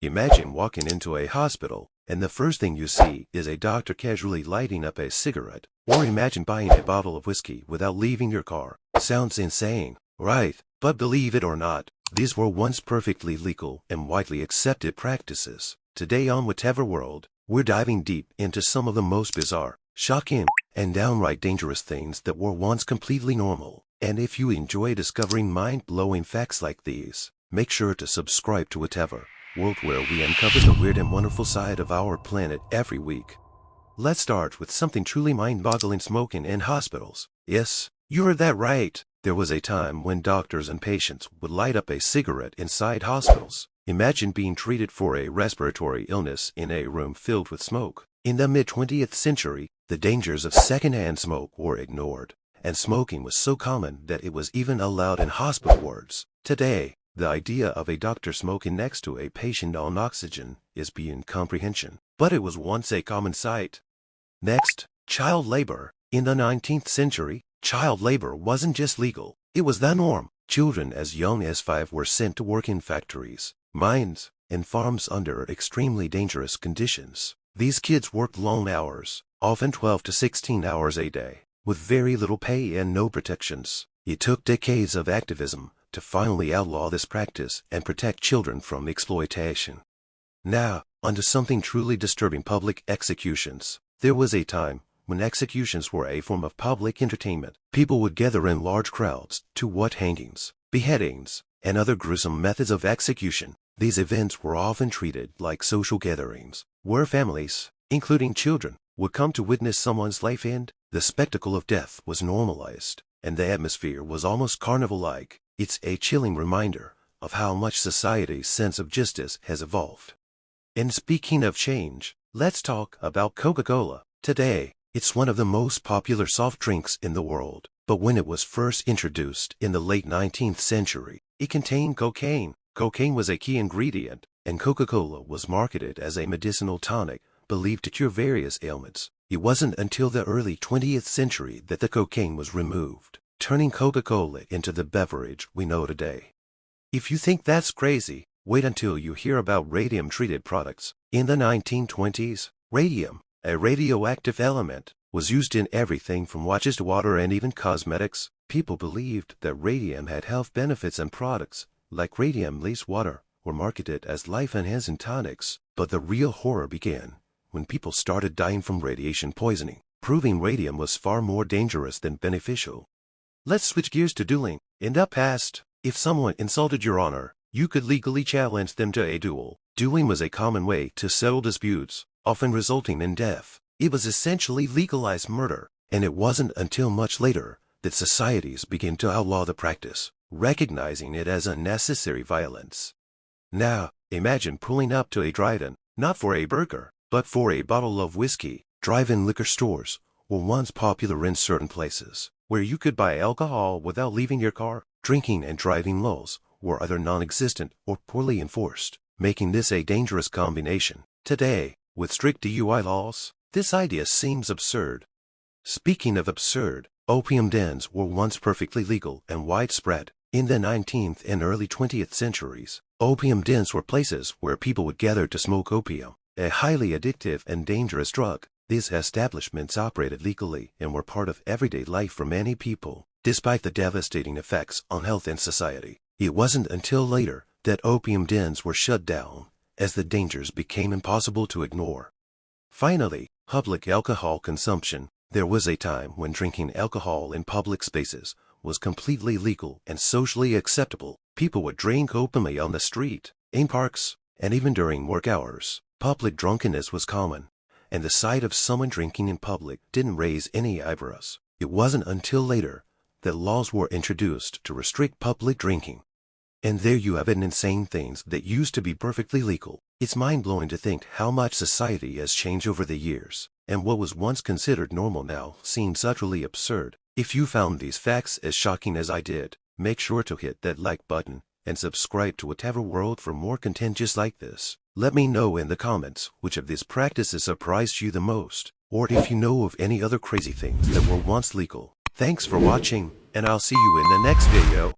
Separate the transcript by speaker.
Speaker 1: Imagine walking into a hospital, and the first thing you see is a doctor casually lighting up a cigarette. Or imagine buying a bottle of whiskey without leaving your car. Sounds insane, right? But believe it or not, these were once perfectly legal and widely accepted practices. Today on Whatever World, we're diving deep into some of the most bizarre, shocking, and downright dangerous things that were once completely normal. And if you enjoy discovering mind-blowing facts like these, make sure to subscribe to Whatever World, where we uncover the weird and wonderful side of our planet every week. Let's start with something truly mind-boggling: smoking in hospitals. Yes, you heard that right. There was a time when doctors and patients would light up a cigarette inside hospitals. Imagine being treated for a respiratory illness in a room filled with smoke. In the mid-20th century, the dangers of secondhand smoke were ignored, and smoking was so common that it was even allowed in hospital wards. Today, the idea of a doctor smoking next to a patient on oxygen is beyond comprehension, but it was once a common sight. Next, child labor. In the 19th century, child labor wasn't just legal, it was the norm. Children as young as 5 were sent to work in factories, mines, and farms under extremely dangerous conditions. These kids worked long hours, often 12 to 16 hours a day, with very little pay and no protections. It took decades of activism to finally outlaw this practice and protect children from exploitation. Now, onto something truly disturbing: public executions. There was a time when executions were a form of public entertainment. People would gather in large crowds to watch hangings, beheadings, and other gruesome methods of execution. These events were often treated like social gatherings, where families, including children, would come to witness someone's life end. The spectacle of death was normalized, and the atmosphere was almost carnival-like. It's a chilling reminder of how much society's sense of justice has evolved. And speaking of change, let's talk about Coca-Cola. Today, it's one of the most popular soft drinks in the world. But when it was first introduced in the late 19th century, it contained cocaine. Cocaine was a key ingredient, and Coca-Cola was marketed as a medicinal tonic believed to cure various ailments. It wasn't until the early 20th century that the cocaine was removed, turning Coca-Cola into the beverage we know today. If you think that's crazy, wait until you hear about radium-treated products. In the 1920s, radium, a radioactive element, was used in everything from watches to water and even cosmetics. People believed that radium had health benefits, and products like radium-laced water were marketed as life-enhancing tonics. But the real horror began when people started dying from radiation poisoning, proving radium was far more dangerous than beneficial. Let's switch gears to dueling. In the past, if someone insulted your honor, you could legally challenge them to a duel. Dueling was a common way to settle disputes, often resulting in death. It was essentially legalized murder, and it wasn't until much later that societies began to outlaw the practice, recognizing it as unnecessary violence. Now, imagine pulling up to a drive-in, not for a burger, but for a bottle of whiskey. Drive-in liquor stores were once popular in certain places, where you could buy alcohol without leaving your car. Drinking and driving laws were either non-existent or poorly enforced, making this a dangerous combination. Today, with strict DUI laws, this idea seems absurd. Speaking of absurd, opium dens were once perfectly legal and widespread. In the 19th and early 20th centuries, opium dens were places where people would gather to smoke opium, a highly addictive and dangerous drug. These establishments operated legally and were part of everyday life for many people, despite the devastating effects on health and society. It wasn't until later that opium dens were shut down, as the dangers became impossible to ignore. Finally, public alcohol consumption. There was a time when drinking alcohol in public spaces was completely legal and socially acceptable. People would drink openly on the street, in parks, and even during work hours. Public drunkenness was common, and the sight of someone drinking in public didn't raise any eyebrows. It wasn't until later that laws were introduced to restrict public drinking. And there you have it: insane things that used to be perfectly legal. It's mind-blowing to think how much society has changed over the years, and what was once considered normal now seems utterly absurd. If you found these facts as shocking as I did, make sure to hit that like button and subscribe to Whatever World for more content just like this. Let me know in the comments which of these practices surprised you the most, or if you know of any other crazy things that were once legal. Thanks for watching, and I'll see you in the next video.